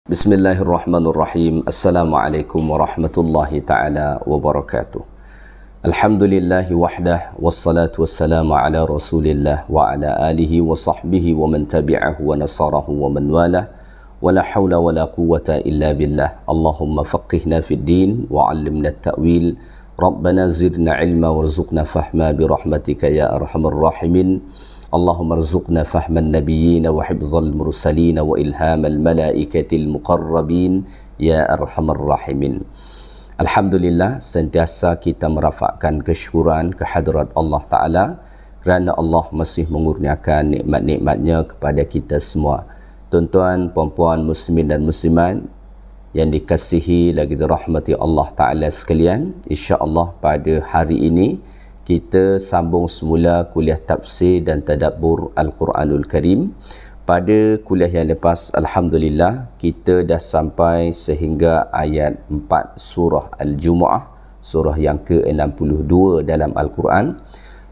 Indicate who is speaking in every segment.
Speaker 1: Bismillahirrahmanirrahim. Assalamualaikum warahmatullahi ta'ala wabarakatuh. Alhamdulillahi wahdah, wassalatu wassalamu ala rasulillah wa ala alihi wa sahbihi wa man tabi'ahu wa nasarahu wa man walah, wa la hawla wa la quwwata illa billah. Allahumma faqihna fid din wa 'allimna at-ta'wil. Rabbana zidna ilma warzuqna fahma bi rahmatika ya arhamar rahimin. Allahumma rzuqna fahman nabiyyin wa hifdzal mursalin wa ilhamal malaikatil muqarrabin ya arhamar rahimin. Alhamdulillah, sentiasa kita merafakkan kesyukuran kehadrat Allah Ta'ala kerana Allah masih mengurniakan nikmat-nikmatnya kepada kita semua. Tuan-tuan, puan-puan, muslimin dan muslimat yang dikasihi lagi dirahmati Allah Ta'ala sekalian, insya-Allah pada hari ini kita sambung semula kuliah tafsir dan tadabbur Al-Quranul Karim. Pada kuliah yang lepas, Alhamdulillah, kita dah sampai sehingga ayat 4 surah Al-Jumu'ah, surah yang ke-62 dalam Al-Quran.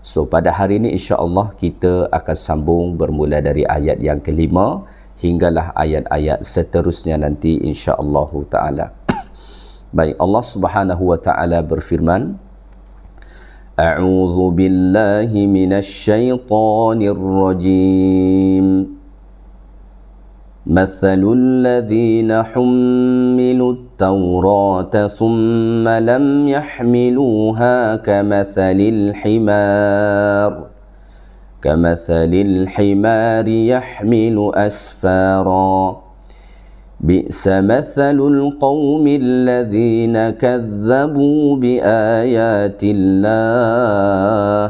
Speaker 1: So, pada hari ini insya-Allah kita akan sambung bermula dari ayat yang kelima hinggalah ayat-ayat seterusnya nanti insya-Allah Ta'ala. Baik, Allah Subhanahu wa Ta'ala berfirman, A'udzu billahi minasy syaithanir rajim. Mathalul ladzina hummilut tawrata thumma lam yahmiluha kamathalil himari yahmilu asfara. بئس مثل القوم الذين كذبوا بآيات الله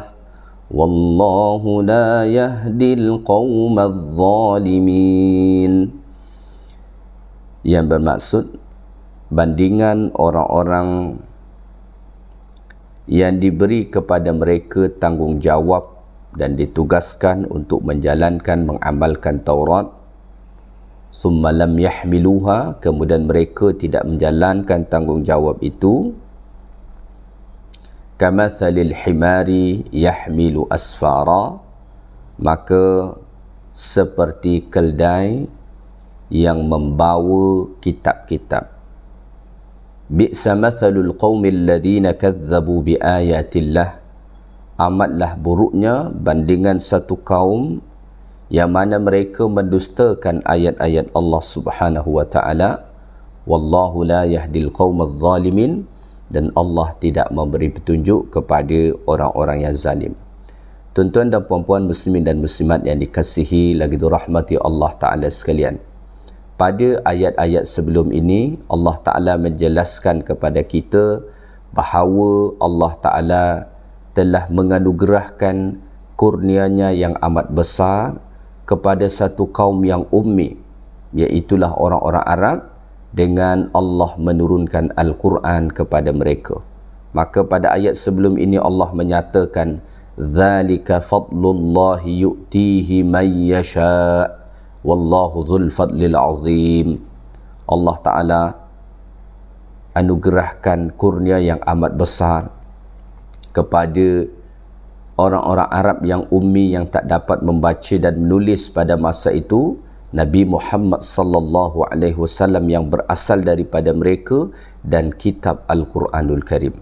Speaker 1: والله لا يهدي القوم الظالمين. Yang bermaksud bandingan orang-orang yang diberi kepada mereka tanggungjawab dan ditugaskan untuk menjalankan, mengamalkan Taurat, summa lam yahmiluha, kemudian mereka tidak menjalankan tanggungjawab itu, kamathalil himari yahmilu asfara, maka seperti keldai yang membawa kitab-kitab. Bi'sa mathalul qaumil ladzina kadzabu biayatillah, amatlah buruknya bandingan satu kaum yang mana mereka mendustakan ayat-ayat Allah Subhanahu wa Ta'ala. Wallahu la yahdil qaumadz zalimin, dan Allah tidak memberi petunjuk kepada orang-orang yang zalim. Tuan-tuan dan puan-puan muslimin dan muslimat yang dikasihi lagi dirahmati Allah Ta'ala sekalian, pada ayat-ayat sebelum ini Allah Ta'ala menjelaskan kepada kita bahawa Allah Ta'ala telah menganugerahkan kurnianya yang amat besar kepada satu kaum yang ummi, iaitulah orang-orang Arab, dengan Allah menurunkan Al-Quran kepada mereka. Maka pada ayat sebelum ini Allah menyatakan, "Dzalika fadlullahi yu'tihi man yasha' wallahu dzul fadlil azim." Allah Ta'ala anugerahkan kurnia yang amat besar kepada orang-orang Arab yang ummi, yang tak dapat membaca dan menulis pada masa itu, Nabi Muhammad sallallahu alaihi wasallam yang berasal daripada mereka, dan kitab Al-Quranul Karim.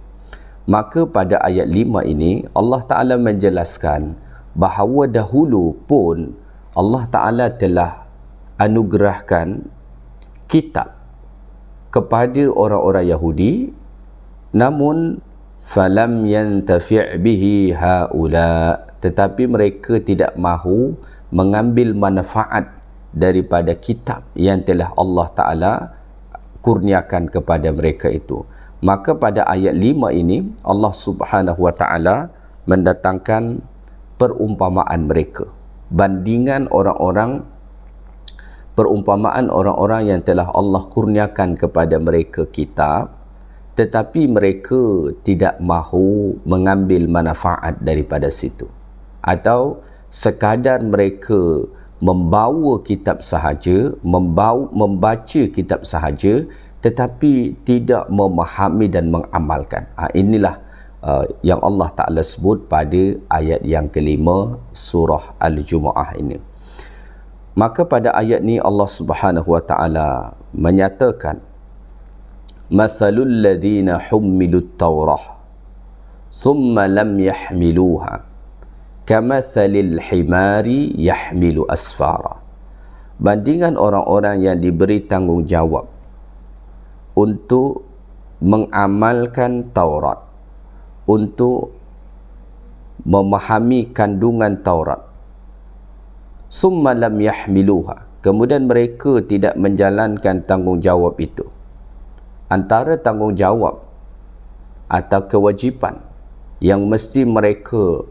Speaker 1: Maka pada ayat 5 ini Allah Ta'ala menjelaskan bahawa dahulu pun Allah Ta'ala telah anugerahkan kitab kepada orang-orang Yahudi, namun falam yantafi' bihi haula, tetapi mereka tidak mahu mengambil manfaat daripada kitab yang telah Allah Ta'ala kurniakan kepada mereka itu. Maka pada ayat 5 ini Allah Subhanahu wa Ta'ala mendatangkan perumpamaan mereka, bandingan perumpamaan orang-orang yang telah Allah kurniakan kepada mereka kitab, tetapi mereka tidak mahu mengambil manfaat daripada situ, atau sekadar mereka membawa kitab sahaja, membaca kitab sahaja, tetapi tidak memahami dan mengamalkan. Inilah yang Allah Ta'ala sebut pada ayat yang kelima surah Al-Jumu'ah ini. Maka pada ayat ni Allah Subhanahu wa taala menyatakan, mathalul ladzina hummilut taurah thumma lam yahmiluha kamathalil himari yahmilu asfara. Bandingan orang-orang yang diberi tanggungjawab untuk mengamalkan Taurat, untuk memahami kandungan Taurat, summa lam yahmiluha, kemudian mereka tidak menjalankan tanggungjawab itu. Antara tanggungjawab atau kewajipan yang mesti mereka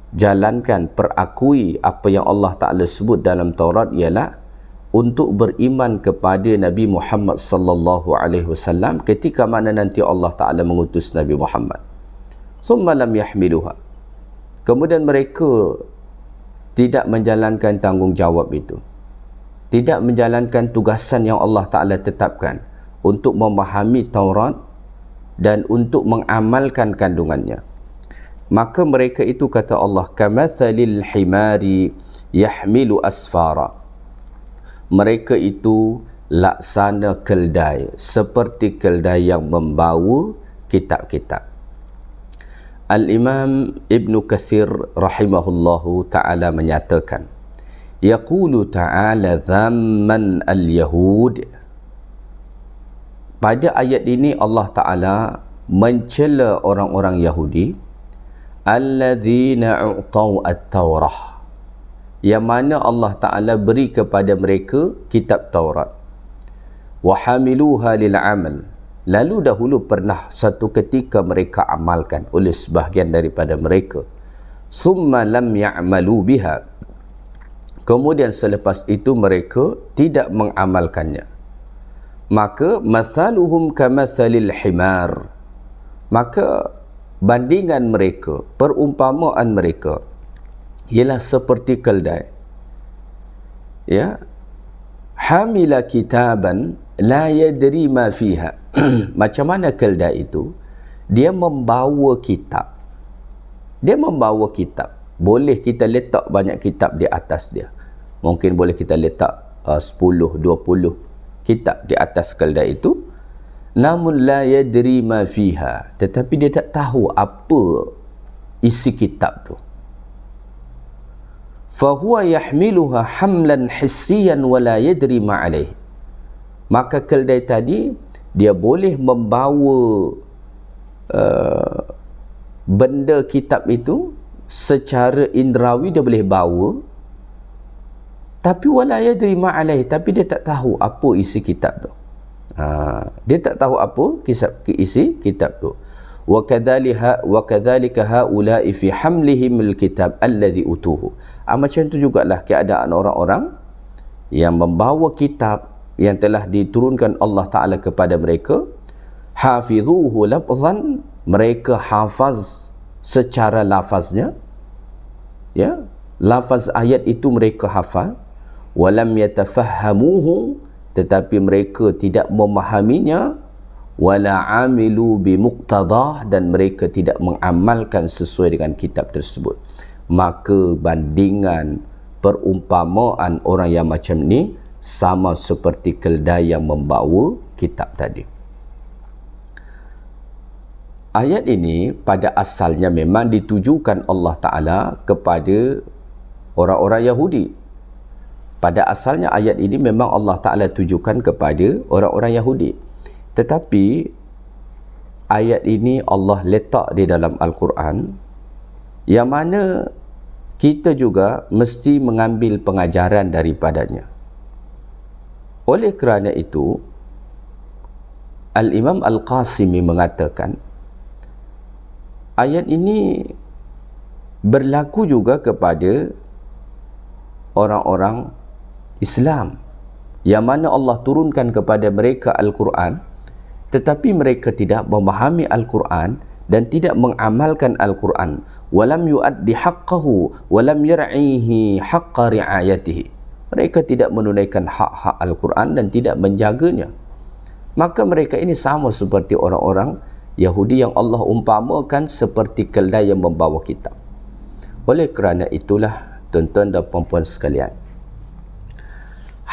Speaker 1: jalankan, perakui apa yang Allah Ta'ala sebut dalam Taurat ialah untuk beriman kepada Nabi Muhammad sallallahu alaihi wasallam ketika mana nanti Allah Ta'ala mengutus Nabi Muhammad. Summa lam yahmiluha, kemudian mereka tidak menjalankan tanggungjawab itu, tidak menjalankan tugasan yang Allah Ta'ala tetapkan untuk memahami Taurat dan untuk mengamalkan kandungannya. Maka mereka itu, kata Allah, kamathalil himari yahmilu asfara, mereka itu laksana keldai, seperti keldai yang membawa kitab-kitab. Al-Imam Ibn Kathir rahimahullahu ta'ala menyatakan, yaqulu ta'ala dhamman al-Yahud. Pada ayat ini Allah Ta'ala mencela orang-orang Yahudi, alladzina u'tau at-Taurah, yang mana Allah Ta'ala beri kepada mereka kitab Taurat, wa hamiluha lil amal, lalu dahulu pernah satu ketika mereka amalkan oleh sebahagian daripada mereka, summa lam ya'malu biha, kemudian selepas itu mereka tidak mengamalkannya. Maka mathaluhum kamathalil himar, maka bandingan mereka, perumpamaan mereka ialah seperti keldai, ya, hamila kitaban la yadri ma fiha. Macam mana keldai itu? Dia membawa kitab, boleh kita letak banyak kitab di atas dia, mungkin boleh kita letak 10-20 kitab di atas keldai itu, namun la yadri ma fiha, tetapi dia tak tahu apa isi kitab tu. Fahuwa yahmiluha hamlan hissiyan wa la yadri ma alaih, maka keldai tadi dia boleh membawa benda kitab itu secara indrawi, dia boleh bawa, tapi wala yadri ma alaih, tapi dia tak tahu apa isi kitab tu. Dia tak tahu apa isi kitab tu. Wa kadzalika haula'i fi hamlihim alkitab alladhi utuhu. Macam tu jugalah keadaan orang-orang yang membawa kitab yang telah diturunkan Allah Ta'ala kepada mereka. Hafizuhu lafzan, mereka hafaz secara lafaznya, ya, lafaz ayat itu mereka hafal. Walam yatafahhamuhu, tetapi mereka tidak memahaminya. Wala amilu bimuqtadah, dan mereka tidak mengamalkan sesuai dengan kitab tersebut. Maka bandingan perumpamaan orang yang macam ni sama seperti keldai yang membawa kitab tadi. Ayat ini pada asalnya memang ditujukan Allah Ta'ala kepada orang-orang Yahudi. Pada asalnya ayat ini memang Allah Ta'ala tujukan kepada orang-orang Yahudi. Tetapi ayat ini Allah letak di dalam Al-Quran, yang mana kita juga mesti mengambil pengajaran daripadanya. Oleh kerana itu, Al-Imam Al-Qasimi mengatakan, ayat ini berlaku juga kepada orang-orang Islam yang mana Allah turunkan kepada mereka Al-Quran, tetapi mereka tidak memahami Al-Quran dan tidak mengamalkan Al-Quran. Walam yuaddi haqqahu walam yar'ihi haqqa ri'ayatihi, mereka tidak menunaikan hak-hak Al-Quran dan tidak menjaganya. Maka mereka ini sama seperti orang-orang Yahudi yang Allah umpamakan seperti keldai yang membawa kitab. Oleh kerana itulah, tuan-tuan dan puan-puan sekalian,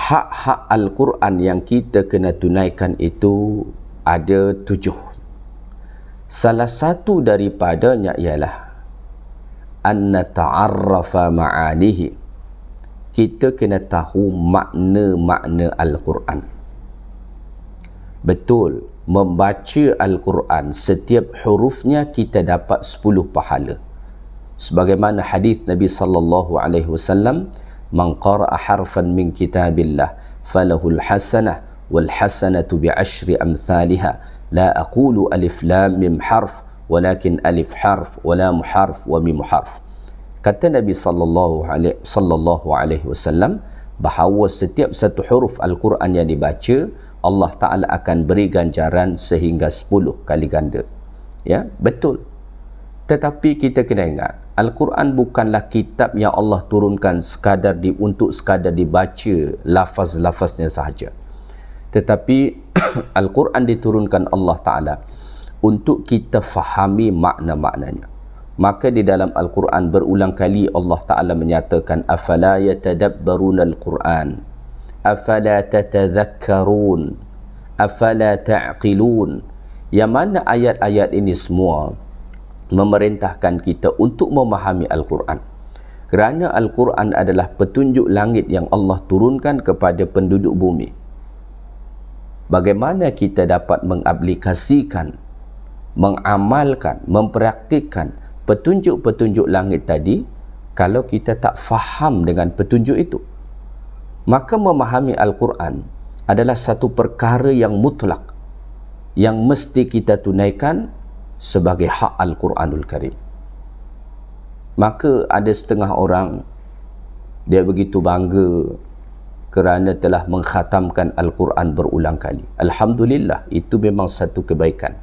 Speaker 1: hak-hak Al-Quran yang kita kena tunaikan itu ada 7. Salah satu daripadanya ialah an nata'arrafa ma'anihi. Kita kena tahu makna-makna Al-Quran. Betul, membaca Al-Quran setiap hurufnya kita dapat 10 pahala. Sebagaimana hadis Nabi sallallahu alaihi wasallam, man qara'a harfan min kitabillah falahul hasanah wal hasanatu bi 10 amsalha la aqulu alif lam mim harf walakin alif harf wa lam harf wa mim harf. Kata Nabi sallallahu alaihi wasallam bahawa setiap satu huruf Al-Quran yang dibaca, Allah Ta'ala akan beri ganjaran sehingga 10 kali ganda. Ya, betul. Tetapi kita kena ingat, Al-Quran bukanlah kitab yang Allah turunkan untuk sekadar dibaca lafaz-lafaznya sahaja. Tetapi Al-Quran diturunkan Allah Ta'ala untuk kita fahami makna-maknanya. Maka di dalam Al-Quran berulang kali Allah Ta'ala menyatakan, afala yatadabbaruna Al-Quran, afala tatadhakkarun, afala ta'qilun. Yang mana ayat-ayat ini semua memerintahkan kita untuk memahami Al-Quran, kerana Al-Quran adalah petunjuk langit yang Allah turunkan kepada penduduk bumi. Bagaimana kita dapat mengaplikasikan, mengamalkan, mempraktikkan petunjuk-petunjuk langit tadi kalau kita tak faham dengan petunjuk itu? Maka memahami Al-Quran adalah satu perkara yang mutlak, yang mesti kita tunaikan sebagai hak Al-Quranul Karim. Maka ada setengah orang, dia begitu bangga kerana telah mengkhatamkan Al-Quran berulang kali. Alhamdulillah, itu memang satu kebaikan.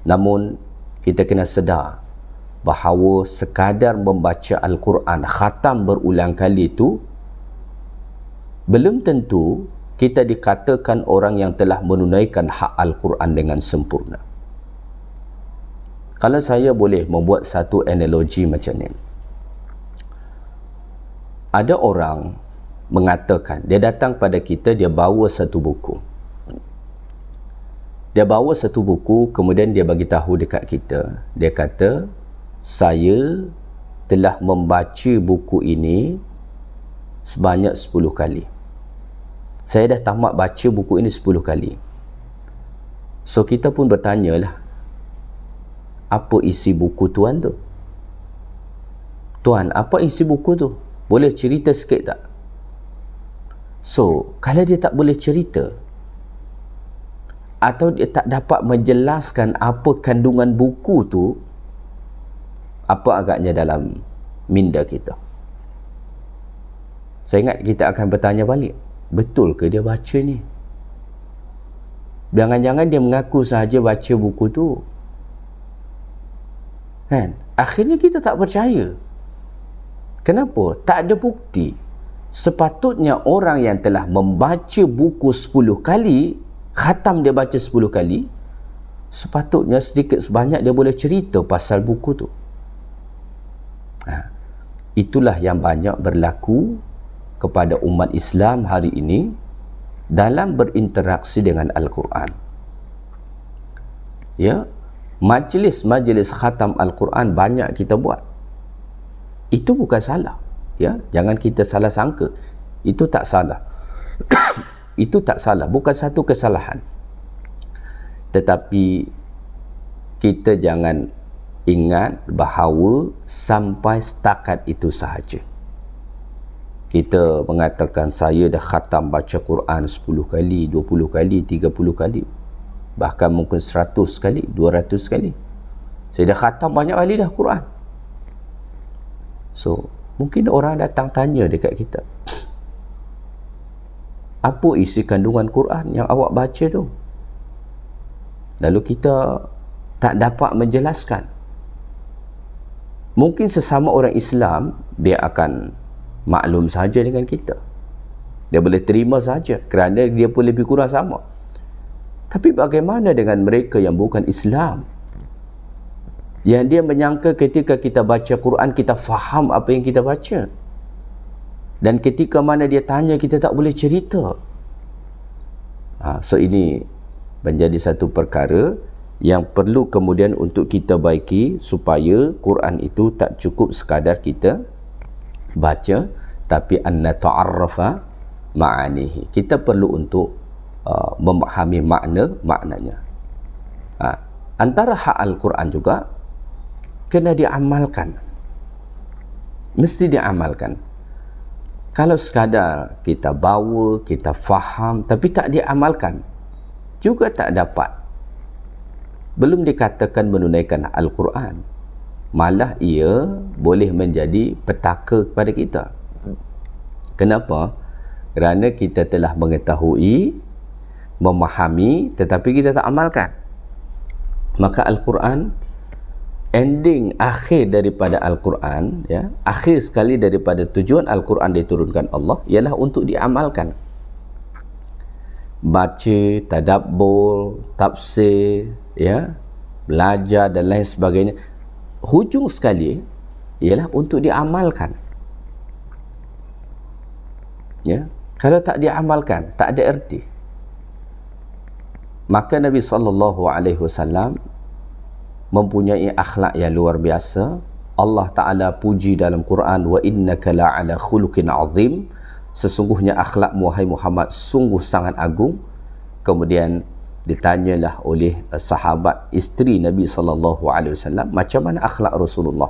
Speaker 1: Namun kita kena sedar bahawa sekadar membaca Al-Quran khatam berulang kali itu belum tentu kita dikatakan orang yang telah menunaikan hak Al-Quran dengan sempurna. Kalau saya boleh membuat satu analogi macam ni, ada orang mengatakan, dia datang pada kita, dia bawa satu buku. Dia bawa satu buku, kemudian dia bagi tahu dekat kita. Dia kata, saya telah membaca buku ini sebanyak 10 kali. Saya dah tamat baca buku ini 10 kali. So kita pun bertanyalah, apa isi buku tuan tu? Tuan, apa isi buku tu? Boleh cerita sikit tak? So, kalau dia tak boleh cerita, atau dia tak dapat menjelaskan apa kandungan buku tu, apa agaknya dalam minda kita? Saya ingat kita akan bertanya balik, betul ke dia baca ni? Jangan-jangan dia mengaku sahaja baca buku tu, kan? Akhirnya kita tak percaya. Kenapa? Tak ada bukti. Sepatutnya orang yang telah membaca buku 10 kali, khatam dia baca 10 kali, sepatutnya sedikit sebanyak dia boleh cerita pasal buku tu. Itulah yang banyak berlaku kepada umat Islam hari ini dalam berinteraksi dengan Al-Quran. Ya, majlis-majlis khatam Al-Quran banyak kita buat. Itu bukan salah. Ya, jangan kita salah sangka. Itu tak salah. Itu tak salah, bukan satu kesalahan. Tetapi kita jangan ingat bahawa sampai setakat itu sahaja. Kita mengatakan saya dah khatam baca Quran 10 kali, 20 kali, 30 kali, bahkan mungkin 100 kali, 200 kali. Saya dah khatam banyak kali dah Quran. So, mungkin orang datang tanya dekat kita, apa isi kandungan Quran yang awak baca tu? Lalu kita tak dapat menjelaskan. Mungkin sesama orang Islam, dia akan maklum saja dengan kita. Dia boleh terima saja kerana dia pun lebih kurang sama. Tapi bagaimana dengan mereka yang bukan Islam? Yang dia menyangka ketika kita baca Quran, kita faham apa yang kita baca. Dan ketika mana dia tanya, kita tak boleh cerita. So ini menjadi satu perkara yang perlu kemudian untuk kita baiki, supaya Quran itu tak cukup sekadar kita baca, tapi an nata'arrafa ma'anihi. Kita perlu untuk memahami maknanya. Antara hak Al-Quran juga kena diamalkan, mesti diamalkan. Kalau sekadar kita bawa, kita faham, tapi tak diamalkan, juga tak dapat. Belum dikatakan menunaikan Al-Quran, malah ia boleh menjadi petaka kepada kita. Kenapa? Kerana kita telah mengetahui, memahami, tetapi kita tak amalkan. Maka Al-Quran, ending akhir daripada Al-Quran, ya, akhir sekali daripada tujuan Al-Quran diturunkan Allah ialah untuk diamalkan. Baca, tadabbur, tafsir, ya, belajar dan lain sebagainya, hujung sekali ialah untuk diamalkan. Ya, kalau tak diamalkan, tak ada erti. Maka Nabi SAW mempunyai akhlak yang luar biasa. Allah Ta'ala puji dalam Quran, wa innaka la'ala khuluqin azim, sesungguhnya akhlak wahai Muhammad sungguh sangat agung. Kemudian ditanyalah oleh sahabat isteri Nabi SAW, macam mana akhlak Rasulullah?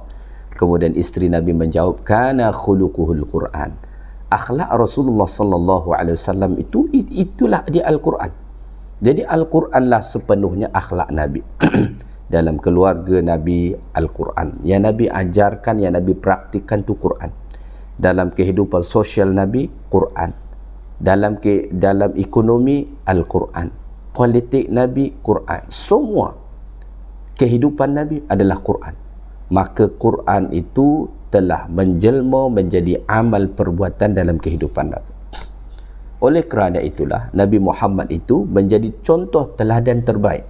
Speaker 1: Kemudian isteri Nabi menjawab, kana khuluquhul Quran. Akhlak Rasulullah SAW itulah di Al-Quran. Jadi Al-Quranlah sepenuhnya akhlak Nabi. Dalam keluarga Nabi, Al-Quran. Yang Nabi ajarkan, yang Nabi praktikkan itu Quran. Dalam kehidupan sosial Nabi, Quran. Dalam ekonomi, Al-Quran. Politik Nabi, Quran. Semua kehidupan Nabi adalah Quran. Maka Quran itu telah menjelma menjadi amal perbuatan dalam kehidupan Nabi. Oleh kerana itulah Nabi Muhammad itu menjadi contoh teladan terbaik.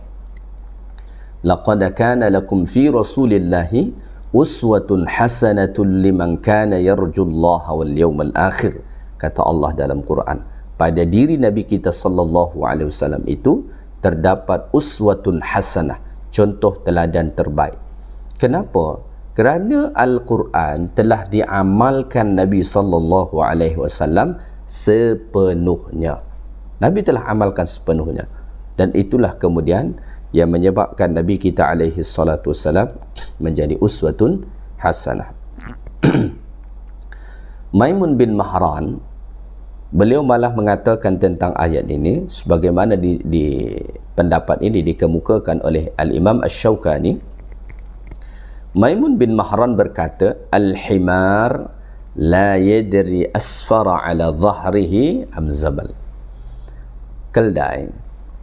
Speaker 1: Laqad kana lakum fi Rasulillahi uswatun hasanatun liman kana yarjullaha wal yawmal akhir, kata Allah dalam Quran. Pada diri Nabi kita sallallahu alaihi wasallam itu terdapat uswatun hasanah, contoh teladan terbaik. Kenapa? Kerana Al-Quran telah diamalkan Nabi sallallahu alaihi wasallam sepenuhnya. Nabi telah amalkan sepenuhnya, dan itulah kemudian yang menyebabkan Nabi kita alaihi salatu wassalam menjadi uswatun hasanah. Maimun bin Mahran, beliau malah mengatakan tentang ayat ini, sebagaimana di pendapat ini dikemukakan oleh Al-Imam Asy-Syaukani. Maimun bin Mahran berkata, al-himar la yadri asfara ala dhahrihi am zabal. Keldai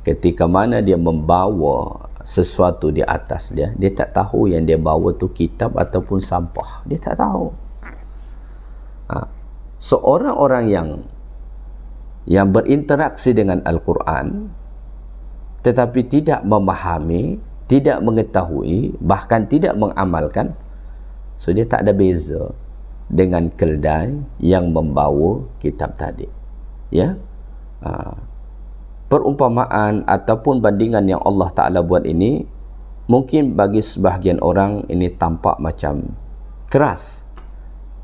Speaker 1: ketika mana dia membawa sesuatu di atas dia tak tahu yang dia bawa tu kitab ataupun sampah. Dia tak tahu. So orang-orang yang berinteraksi dengan Al-Quran tetapi tidak memahami, tidak mengetahui, bahkan tidak mengamalkan, so dia tak ada beza dengan keldai yang membawa kitab tadi. Ya. Perumpamaan ataupun bandingan yang Allah Ta'ala buat ini mungkin bagi sebahagian orang ini tampak macam keras,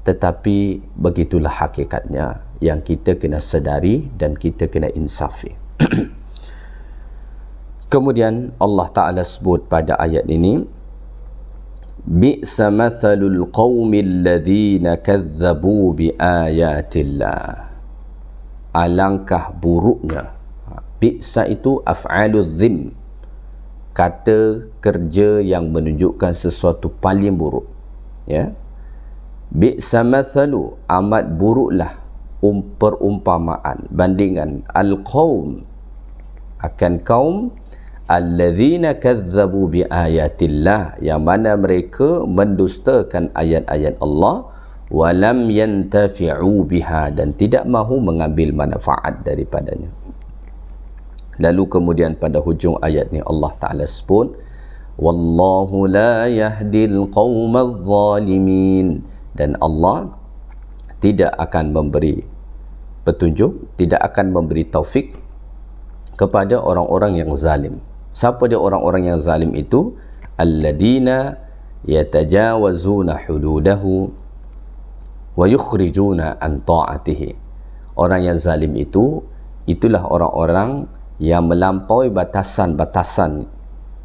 Speaker 1: tetapi begitulah hakikatnya yang kita kena sedari dan kita kena insafi. Kemudian Allah Ta'ala sebut pada ayat ini, bi'sa mathalul qawmil ladhina kazzabu bi ayatillah. Alangkah buruknya. Bi'sa itu af'alul dhim, kata kerja yang menunjukkan sesuatu paling buruk. Ya. Bi'sa mathalu, amat buruklah perumpamaan, bandingan al-qawm, akan kaum alladzina kazzabu bi ayatillah, yang mana mereka mendustakan ayat-ayat Allah, walam yantafi'u biha, dan tidak mahu mengambil manfaat daripadanya. Lalu kemudian pada hujung ayat ni Allah Ta'ala sebut, wallahu la yahdil qawmal zalimin, dan Allah tidak akan memberi petunjuk, tidak akan memberi taufik kepada orang-orang yang zalim. Siapa dia orang-orang yang zalim itu? Alladina yatajawazuna hududahu wa yukhrijuna an ta'atihi. Orang yang zalim itu, itulah orang-orang yang melampaui batasan-batasan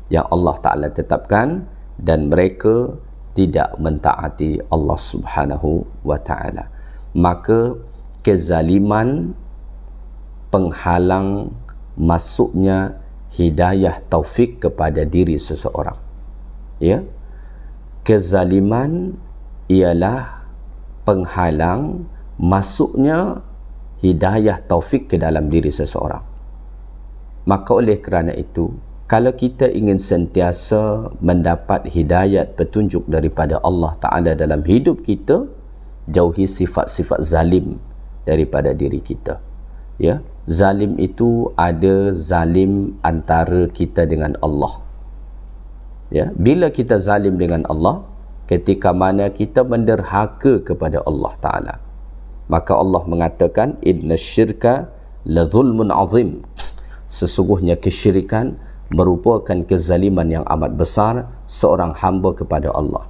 Speaker 1: yang Allah Ta'ala tetapkan dan mereka tidak mentaati Allah Subhanahu wa Ta'ala. Maka kezaliman penghalang masuknya hidayah taufik kepada diri seseorang. Ya, kezaliman ialah penghalang masuknya hidayah taufik ke dalam diri seseorang. Maka oleh kerana itu, kalau kita ingin sentiasa mendapat hidayat petunjuk daripada Allah Ta'ala dalam hidup kita, jauhi sifat-sifat zalim daripada diri kita. Ya, zalim itu ada zalim antara kita dengan Allah. Ya, bila kita zalim dengan Allah, ketika mana kita menderhaka kepada Allah Ta'ala, maka Allah mengatakan inna syirka la zulmun azim. Sesungguhnya kesyirikan merupakan kezaliman yang amat besar seorang hamba kepada Allah.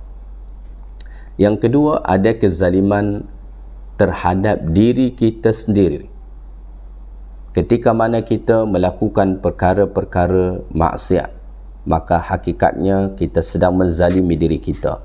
Speaker 1: Yang kedua, ada kezaliman terhadap diri kita sendiri. Ketika mana kita melakukan perkara-perkara maksiat, maka hakikatnya kita sedang menzalimi diri kita.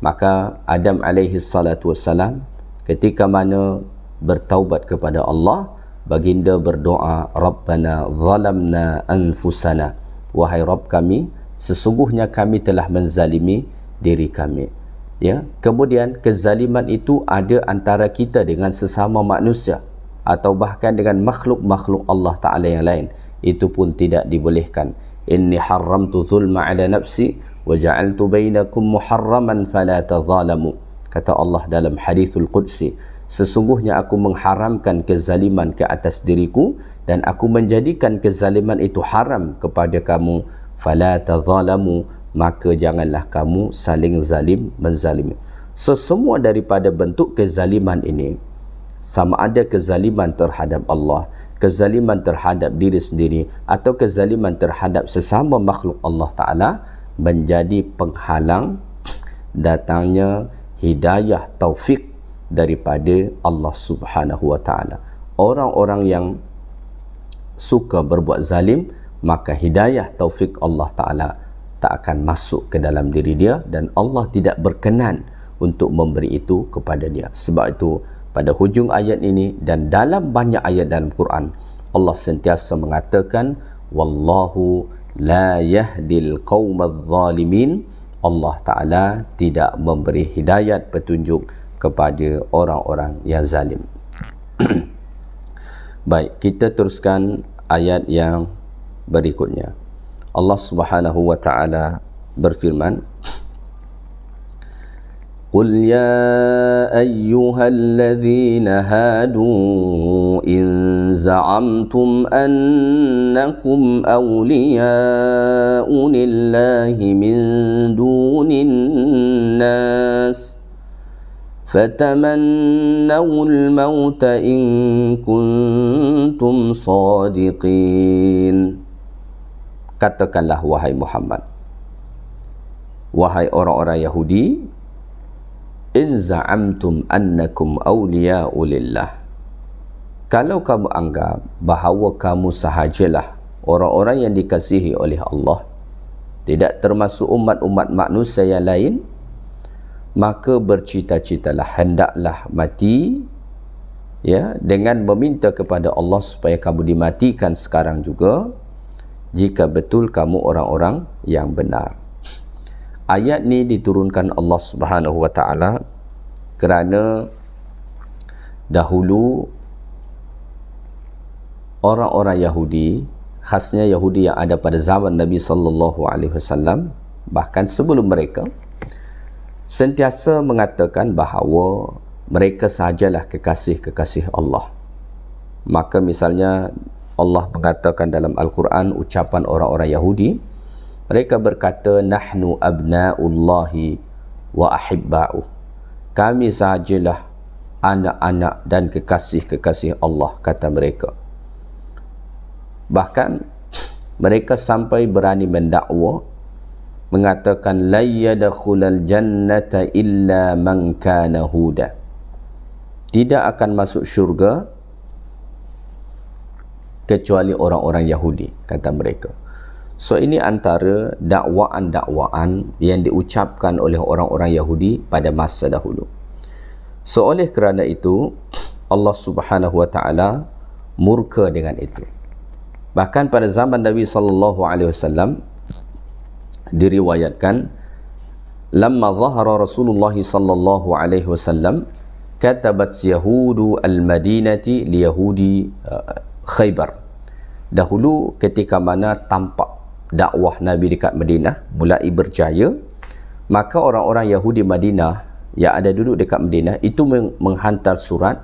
Speaker 1: Maka Adam alaihi salatu wassalam ketika mana bertaubat kepada Allah, baginda berdoa, Rabbana zalamna anfusana, wahai Rabb kami, sesungguhnya kami telah menzalimi diri kami. Ya, kemudian kezaliman itu ada antara kita dengan sesama manusia atau bahkan dengan makhluk-makhluk Allah Ta'ala yang lain, itu pun tidak dibolehkan. Inni haramtu zulma ala nafsi wa ja'altu bainakum muharraman fala tazalamu. Kata Allah dalam hadithul qudsi, sesungguhnya aku mengharamkan kezaliman ke atas diriku dan aku menjadikan kezaliman itu haram kepada kamu, fala tazalamu, maka janganlah kamu saling zalim menzalimi. So semua daripada bentuk kezaliman ini, sama ada kezaliman terhadap Allah, kezaliman terhadap diri sendiri, atau kezaliman terhadap sesama makhluk Allah Ta'ala, menjadi penghalang datangnya hidayah taufik daripada Allah Subhanahu wa Ta'ala. Orang-orang yang suka berbuat zalim, maka hidayah taufik Allah Ta'ala tak akan masuk ke dalam diri dia, dan Allah tidak berkenan untuk memberi itu kepada dia. Sebab itu pada hujung ayat ini dan dalam banyak ayat dalam Quran, Allah sentiasa mengatakan wallahu la yahdil qaumadz zalimin. Allah Ta'ala tidak memberi hidayat petunjuk kepada orang-orang yang zalim. Baik, kita teruskan ayat yang berikutnya. Allah Subhanahu wa Ta'ala berfirman, Qul ya ayyuhalladzina hadu in za'amtum annakum awliya'u lillahi min dunin nas fatamannawul mauta in kuntum sadiqin. Katakanlah wahai Muhammad, wahai orang-orang Yahudi, in za'amtum annakum awliya'u lillah, kalau kamu anggap bahawa kamu sahajalah orang-orang yang dikasihi oleh Allah, tidak termasuk umat-umat manusia yang lain, maka bercita-citalah, hendaklah mati, ya, dengan meminta kepada Allah supaya kamu dimatikan sekarang juga, jika betul kamu orang-orang yang benar. Ayat ni diturunkan Allah Subhanahu wa Ta'ala kerana dahulu orang-orang Yahudi, khasnya Yahudi yang ada pada zaman Nabi sallallahu alaihi wasallam, bahkan sebelum mereka, sentiasa mengatakan bahawa mereka sahajalah kekasih-kekasih Allah. Maka misalnya Allah mengatakan dalam Al-Quran ucapan orang-orang Yahudi, mereka berkata, nahnu abna'ullahi wa ahibba'uh, kami sahajalah anak-anak dan kekasih-kekasih Allah, kata mereka. Bahkan mereka sampai berani mendakwa, mengatakan la yadkhulul jannata illa man kana huda, tidak akan masuk syurga kecuali orang-orang Yahudi, kata mereka. So ini antara dakwaan-dakwaan yang diucapkan oleh orang-orang Yahudi pada masa dahulu. So oleh kerana itu Allah Subhanahu wa taala murka dengan itu. Bahkan pada zaman Nabi sallallahu alaihi wasallam diriwayatkan, lamma zahara Rasulullah sallallahu alaihi wasallam katabat yahudu al-madinati li yahudi Khaybar. Dahulu ketika mana tampak dakwah Nabi dekat Madinah mulai berjaya, maka orang-orang Yahudi Madinah yang ada duduk dekat Madinah itu menghantar surat,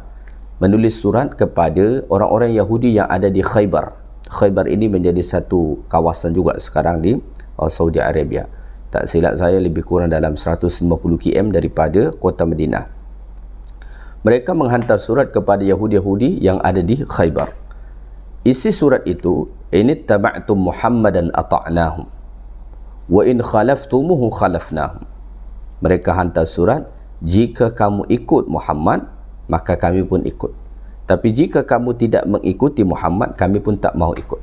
Speaker 1: menulis surat kepada orang-orang Yahudi yang ada di Khaybar. Khaybar ini menjadi satu kawasan juga sekarang di Saudi Arabia. Tak silap saya lebih kurang dalam 150 km daripada kota Madinah. Mereka menghantar surat kepada Yahudi-Yahudi yang ada di Khaybar. Isi surat itu, in ittaba'tum Muhammadan ata'nahum wa in khalaftumuhu khalafnahum. Mereka hantar surat, jika kamu ikut Muhammad maka kami pun ikut, tapi jika kamu tidak mengikuti Muhammad kami pun tak mau ikut.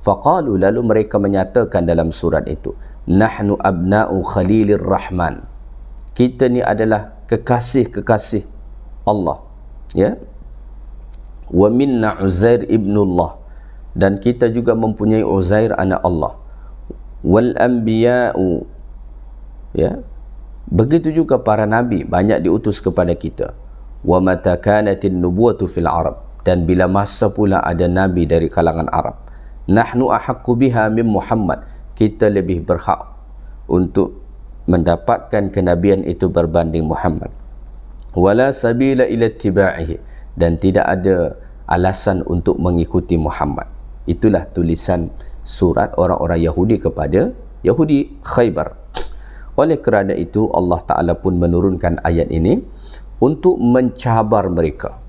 Speaker 1: Faqalu, lalu mereka menyatakan dalam surat itu, nahnu abna'u khalilir rahman, kita ni adalah kekasih-kekasih Allah, ya. Wa minna Uzair ibnullah, dan kita juga mempunyai Uzair anak Allah. Wal anbiya'u, ya, begitu juga para nabi banyak diutus kepada kita. Wa mata kanatin nubuwatu fil Arab, dan bila masa pula ada nabi dari kalangan Arab. Nahnu ahaqqu biha min Muhammad, kita lebih berhak untuk mendapatkan kenabian itu berbanding Muhammad. Wala sabila ila ittiba'ihi, dan tidak ada alasan untuk mengikuti Muhammad. Itulah tulisan surat orang-orang Yahudi kepada Yahudi Khaybar. Oleh kerana itu Allah Ta'ala pun menurunkan ayat ini untuk mencabar mereka,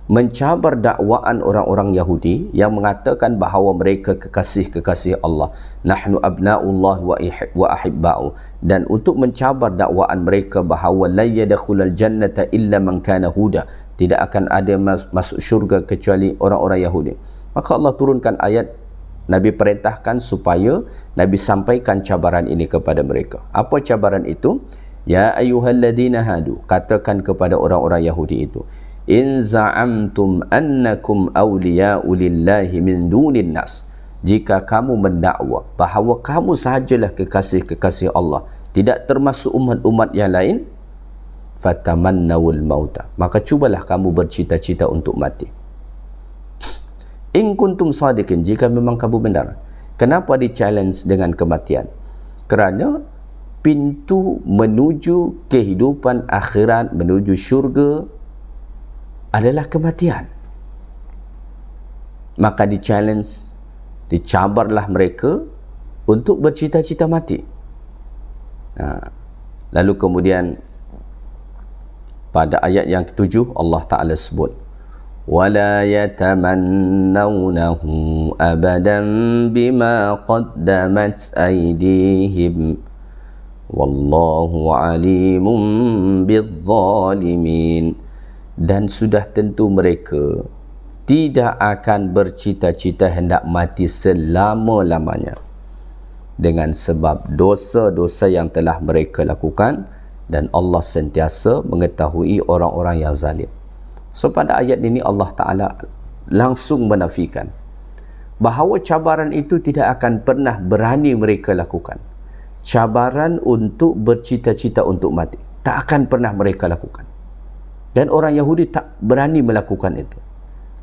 Speaker 1: mencabar dakwaan orang-orang Yahudi yang mengatakan bahawa mereka kekasih-kekasih Allah, nahnu abna'ullah wa ahibba'u, dan untuk mencabar dakwaan mereka bahawa la yadkhulul jannata illa man kana huda, tidak akan ada masuk syurga kecuali orang-orang Yahudi. Maka Allah turunkan ayat, Nabi perintahkan supaya Nabi sampaikan cabaran ini kepada mereka. Apa cabaran itu? Ya ayyuhalladzina hadu, katakan kepada orang-orang Yahudi itu, in za'amtum annakum awliya'u lillahi min dunin nas, jika kamu mendakwa bahawa kamu sahajalah kekasih-kekasih Allah, tidak termasuk umat-umat yang lain, fatamannawul mauta, maka cubalah kamu bercita-cita untuk mati. In kuntum sadiqin, jika memang kamu benar. Kenapa di-challenge dengan kematian? Kerana pintu menuju kehidupan akhirat, menuju syurga adalah kematian. Maka di-challenge, dicabarlah mereka untuk bercita-cita mati. Lalu kemudian pada ayat yang ke-7 Allah Ta'ala sebut, وَلَا يَتَمَنَّوْنَهُ أَبَدًا بِمَا قَدَّمَتْ أَيْدِيهِمْ وَاللَّهُ عَلِيمٌ بِالظَّالِمِينَ. Dan sudah tentu mereka tidak akan bercita-cita hendak mati selama-lamanya dengan sebab dosa-dosa yang telah mereka lakukan, dan Allah sentiasa mengetahui orang-orang yang zalim. So pada ayat ini Allah Ta'ala langsung menafikan bahawa cabaran itu tidak akan pernah berani mereka lakukan. Cabaran untuk bercita-cita untuk mati tak akan pernah mereka lakukan, dan orang Yahudi tak berani melakukan itu.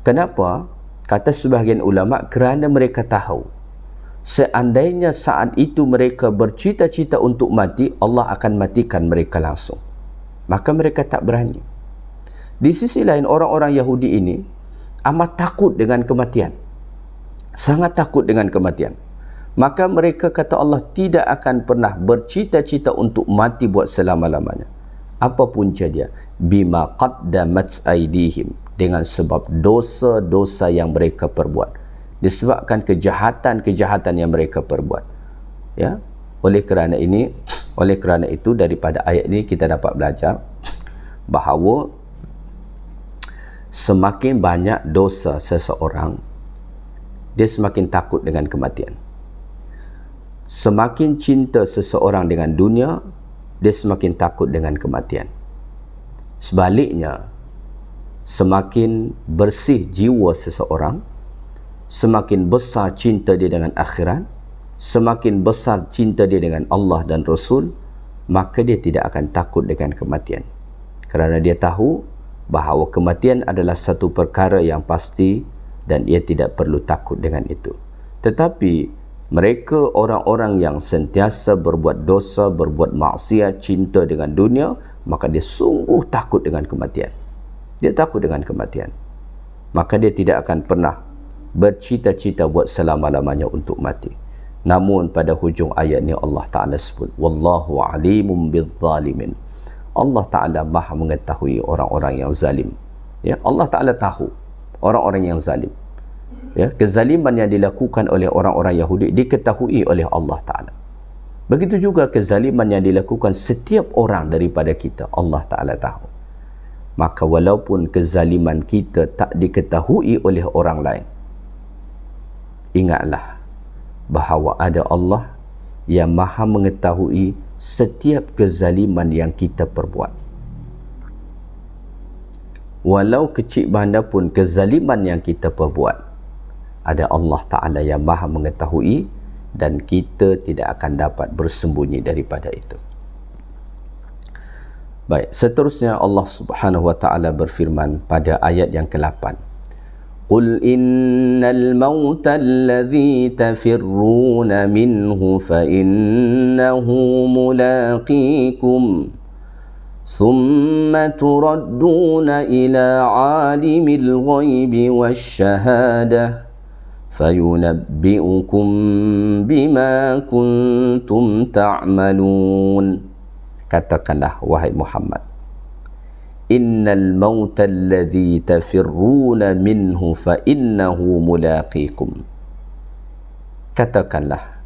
Speaker 1: Kenapa? Kata sebahagian ulama, kerana mereka tahu seandainya saat itu mereka bercita-cita untuk mati, Allah akan matikan mereka langsung. Maka mereka tak berani. Di sisi lain, orang-orang Yahudi ini amat takut dengan kematian, sangat takut dengan kematian. Maka mereka kata Allah tidak akan pernah bercita-cita untuk mati buat selama-lamanya. Apa punca dia? Bima qaddamat aydihim, dengan sebab dosa-dosa yang mereka perbuat, disebabkan kejahatan-kejahatan yang mereka perbuat. Ya, oleh kerana itu daripada ayat ini kita dapat belajar bahawa semakin banyak dosa seseorang, dia semakin takut dengan kematian. Semakin cinta seseorang dengan dunia, dia semakin takut dengan kematian. Sebaliknya, semakin bersih jiwa seseorang, semakin besar cinta dia dengan akhirat, semakin besar cinta dia dengan Allah dan Rasul, maka dia tidak akan takut dengan kematian. Kerana dia tahu bahawa kematian adalah satu perkara yang pasti dan ia tidak perlu takut dengan itu. Tetapi mereka orang-orang yang sentiasa berbuat dosa, berbuat maksiat, cinta dengan dunia, maka dia sungguh takut dengan kematian. Dia takut dengan kematian. Maka dia tidak akan pernah bercita-cita buat selama-lamanya untuk mati. Namun pada hujung ayat ni Allah Ta'ala sebut, Wallahu alimun bizzalimin. Allah Ta'ala maha mengetahui orang-orang yang zalim. Ya, Allah Ta'ala tahu orang-orang yang zalim. Ya, kezaliman yang dilakukan oleh orang-orang Yahudi diketahui oleh Allah Ta'ala. Begitu juga kezaliman yang dilakukan setiap orang daripada kita, Allah Ta'ala tahu. Maka walaupun kezaliman kita tak diketahui oleh orang lain, ingatlah bahawa ada Allah yang maha mengetahui setiap kezaliman yang kita perbuat. Walau kecil mana pun kezaliman yang kita perbuat, ada Allah Ta'ala yang maha mengetahui dan kita tidak akan dapat bersembunyi daripada itu. Baik, seterusnya Allah Subhanahu wa Ta'ala berfirman pada ayat yang ke-8. Qul innal mauta alladhi tafirruna minhu fa innahu mulaqikum thumma turadduna ila alimil ghaibi wasyahadah fayunabbi'ukum bima kuntum ta'malun. Katakanlah wahai Muhammad, innal mauta alladhi tafirruna minhu fa innahu mulaqikum. Katakanlah,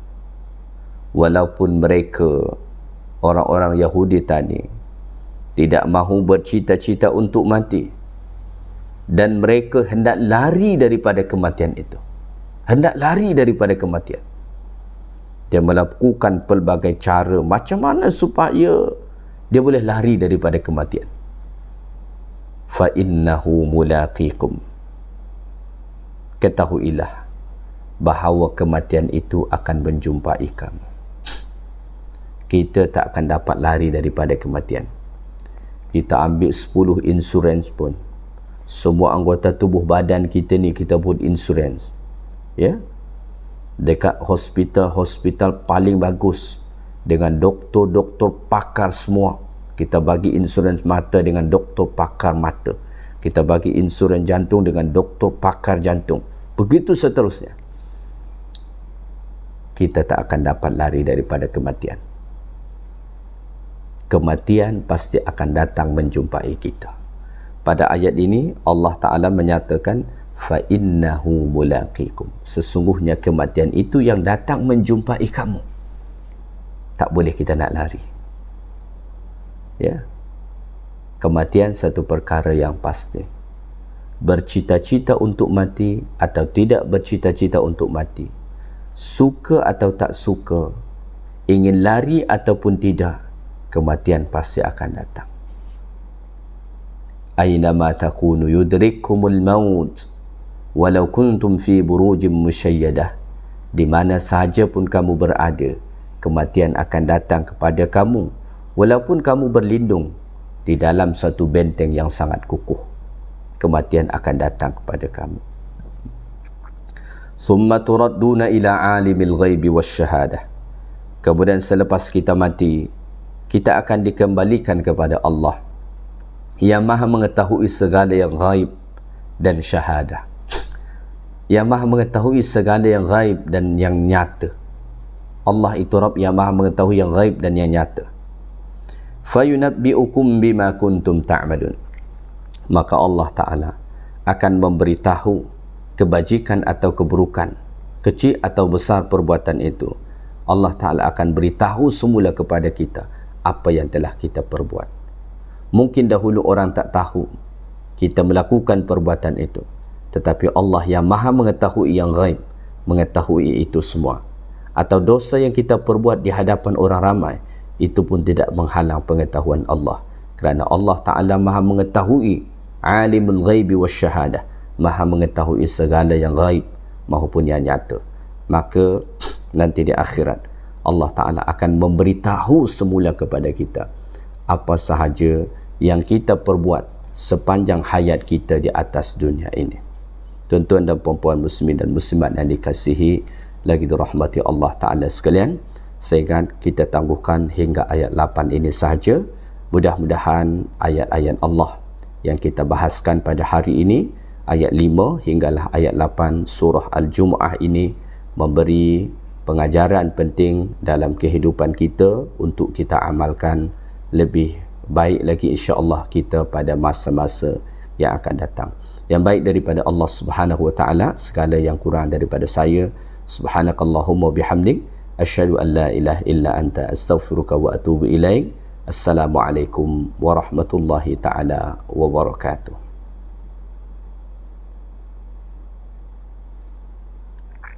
Speaker 1: walaupun mereka orang-orang Yahudi tadi tidak mahu bercita-cita untuk mati dan mereka hendak lari daripada kematian itu, hendak lari daripada kematian, dia melakukan pelbagai cara macam mana supaya dia boleh lari daripada kematian. Fa innahu mulaqikum. Ketahuilah bahawa kematian itu akan menjumpai kamu. Kita tak akan dapat lari daripada kematian. Kita ambil 10 insurans pun, semua anggota tubuh badan kita ni kita buat insurans. Ya, dekat hospital paling bagus dengan doktor-doktor pakar semua, kita bagi insurans mata dengan doktor pakar mata, kita bagi insurans jantung dengan doktor pakar jantung, begitu seterusnya. Kita tak akan dapat lari daripada kematian. Kematian pasti akan datang menjumpai kita. Pada ayat ini Allah Ta'ala menyatakan fa innahu mulaqikum, sesungguhnya kematian itu yang datang menjumpai kamu. Tak boleh kita nak lari. Ya, kematian satu perkara yang pasti. Bercita-cita untuk mati atau tidak bercita-cita untuk mati, suka atau tak suka, ingin lari ataupun tidak, kematian pasti akan datang. Aynama takunu yudrikkumul maut walau kuntum fi burujin musyayyadah. Di mana sahaja pun kamu berada, kematian akan datang kepada kamu walaupun kamu berlindung di dalam satu benteng yang sangat kukuh. Kematian akan datang kepada kamu. Summa turadduna ila alimil ghaibi wasyahadah. Kemudian selepas kita mati, kita akan dikembalikan kepada Allah yang maha mengetahui segala yang ghaib dan syahadah, yang maha mengetahui segala yang ghaib dan yang nyata. Allah itu Rabb yang maha mengetahui yang ghaib dan yang nyata. fayunabbi'ukum bima kuntum ta'malun. Maka Allah Ta'ala akan memberitahu kebajikan atau keburukan, kecil atau besar perbuatan itu. Allah Ta'ala akan beritahu semula kepada kita apa yang telah kita perbuat. Mungkin dahulu orang tak tahu kita melakukan perbuatan itu, tetapi Allah yang maha mengetahui yang ghaib, mengetahui itu semua. Atau dosa yang kita perbuat di hadapan orang ramai, itu pun tidak menghalang pengetahuan Allah, kerana Allah Ta'ala maha mengetahui, alimul ghaibi wasyahadah, maha mengetahui segala yang ghaib maupun yang nyata. Maka nanti di akhirat Allah Ta'ala akan memberitahu semula kepada kita apa sahaja yang kita perbuat sepanjang hayat kita di atas dunia ini. Tuan-tuan dan puan-puan muslimin dan muslimat yang dikasihi lagi dirahmati Allah Ta'ala sekalian, saya ingat kita tangguhkan hingga ayat 8 ini sahaja. Mudah-mudahan ayat-ayat Allah yang kita bahaskan pada hari ini, ayat 5 hinggalah ayat 8 surah Al-Jumu'ah ini, memberi pengajaran penting dalam kehidupan kita untuk kita amalkan lebih baik lagi insya-Allah kita pada masa-masa yang akan datang. Yang baik daripada Allah Subhanahu wa taala, segala yang kurang daripada saya. Subhanakallahumma bihamdik, asyhadu an la ilaha illa anta, astaghfiruka wa atubu ilaik. Assalamualaikum warahmatullahi taala wabarakatuh.